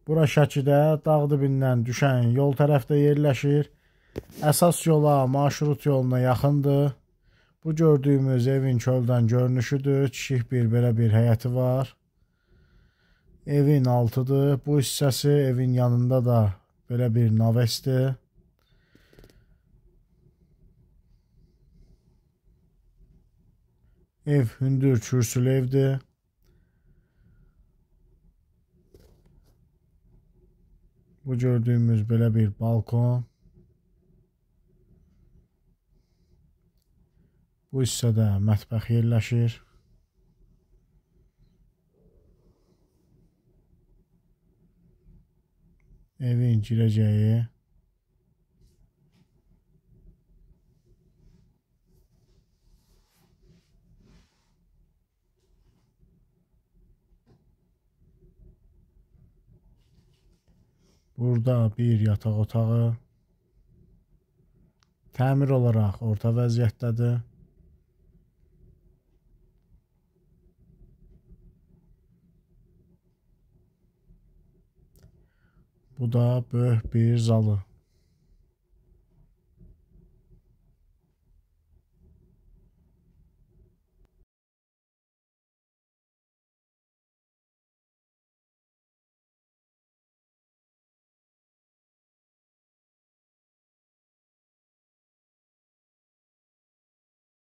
Bura Şəkidə dağ dibindən düşən yol tərəfdə yerləşir. Əsas yola, marşrut yoluna yaxındır. Bu gördüyümüz evin çöldən görünüşüdür. Kiçik belə bir həyəti var. Evin altıdır. Bu hissəsi evin yanında da belə bir navesdir. Ev hündür kürsülü evdir. Bu gördüyümüz belə bir balkon. Bu hissədə mətbəx yerləşir. Evin girəcəyi. Burada bir yataq otağı. Təmir olaraq orta vəziyyətdədir. Bu da böyük bir zalı.